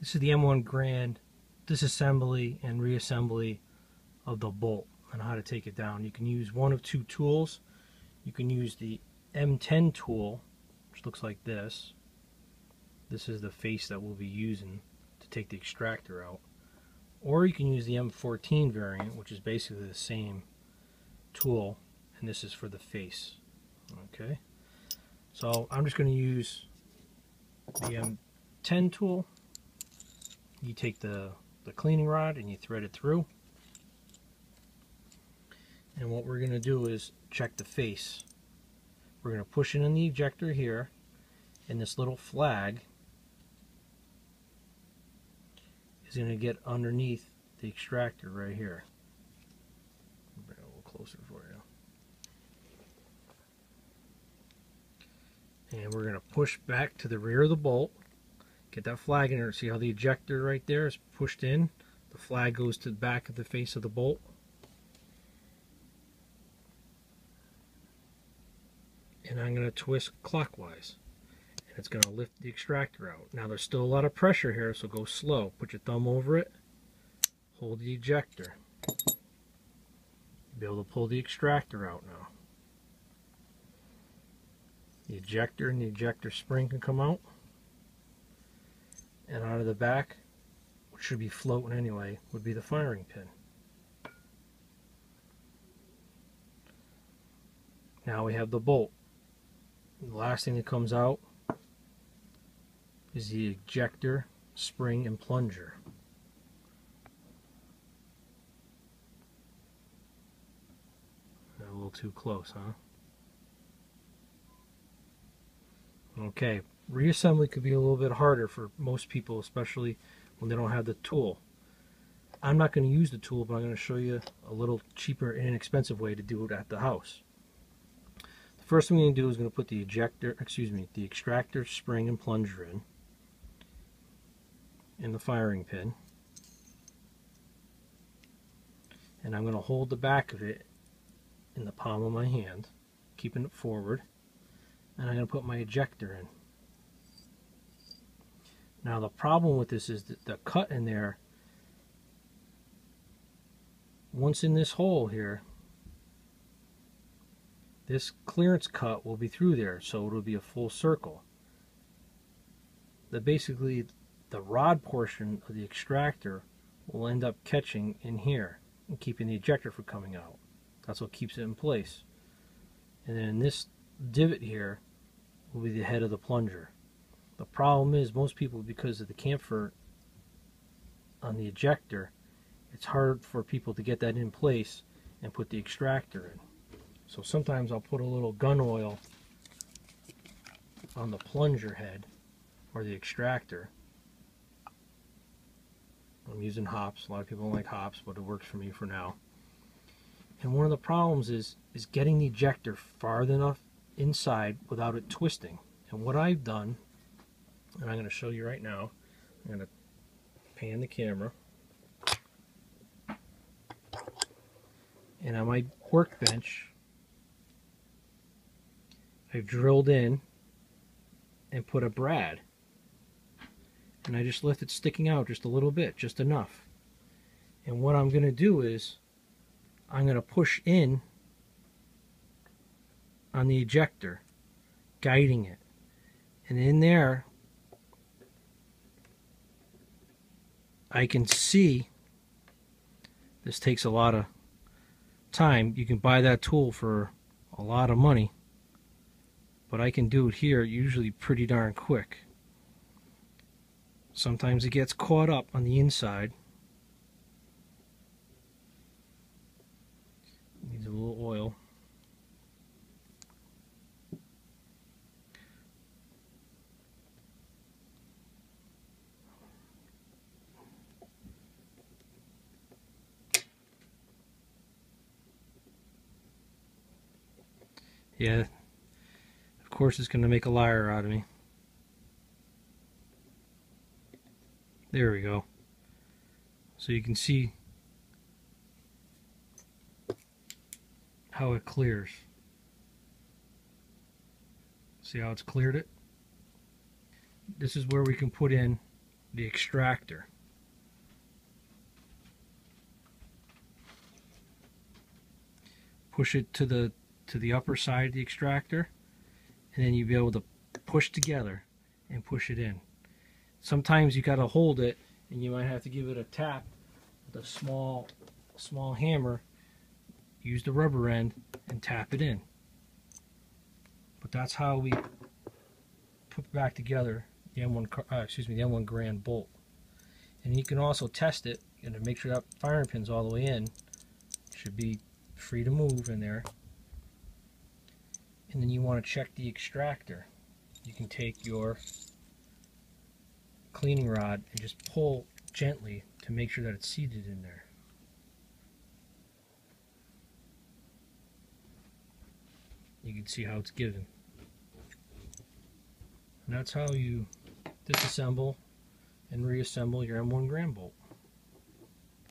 This is the M1 Garand disassembly and reassembly of the bolt and how to take it down. You can use one of two tools. You can use the M10 tool, which looks like this. This is the face that we'll be using to take the extractor out. Or you can use the M14 variant, which is basically the same tool, and this is for the face. Okay, so I'm just going to use the M10 tool. You take the cleaning rod and you thread it through. And what we're going to do is check the face. We're going to push it in the ejector here, and this little flag is going to get underneath the extractor right here. Bring it a little closer for you. And we're going to push back to the rear of the bolt. Get that flag in there. See how the ejector right there is pushed in? The flag goes to the back of the face of the bolt. And I'm going to twist clockwise. And it's going to lift the extractor out. Now there's still a lot of pressure here, so go slow. Put your thumb over it. Hold the ejector. You'll be able to pull the extractor out now. The ejector and the ejector spring can come out. And out of the back, which should be floating anyway, would be the firing pin. Now we have the bolt. The last thing that comes out is the ejector, spring, and plunger. A little too close, huh? Okay, reassembly could be a little bit harder for most people, especially when they don't have the tool. I'm not going to use the tool, but I'm going to show you a little cheaper and inexpensive way to do it at the house. The first thing we're going to do is going to put the the extractor, spring, and plunger in the firing pin. And I'm going to hold the back of it in the palm of my hand, keeping it forward. And I'm going to put my ejector in. Now the problem with this is that the cut in there, once in this hole here, this clearance cut will be through there, so it'll be a full circle. Basically the rod portion of the extractor will end up catching in here and keeping the ejector from coming out. That's what keeps it in place. And then this divot here will be the head of the plunger. The problem is most people, because of the camphor on the ejector, it's hard for people to get that in place and put the extractor in. So sometimes I'll put a little gun oil on the plunger head or the extractor. I'm using hops. A lot of people don't like hops, but it works for me for now. And one of the problems is getting the ejector far enough inside without it twisting. And what I've done, and I'm going to show you right now, I'm going to pan the camera, and on my workbench I've drilled in and put a brad, and I just left it sticking out just a little bit, just enough. And what I'm going to do is I'm going to push in on the ejector, guiding it. And in there, I can see, this takes a lot of time. You can buy that tool for a lot of money, but I can do it here usually pretty darn quick. Sometimes it gets caught up on the inside. Needs a little oil. Yeah, of course it's going to make a liar out of me. There we go. So you can see how it clears. See how it's cleared it? This is where we can put in the extractor. Push it to the upper side of the extractor, and then you'll be able to push together and push it in. Sometimes you got to hold it, and you might have to give it a tap with a small hammer. Use the rubber end and tap it in. But that's how we put back together the M1 Garand bolt. And you can also test it and to make sure that firing pin's all the way in. Should be free to move in there. And then you want to check the extractor. You can take your cleaning rod and just pull gently to make sure that it's seated in there. You can see how it's given. And that's how you disassemble and reassemble your M1 Garand bolt.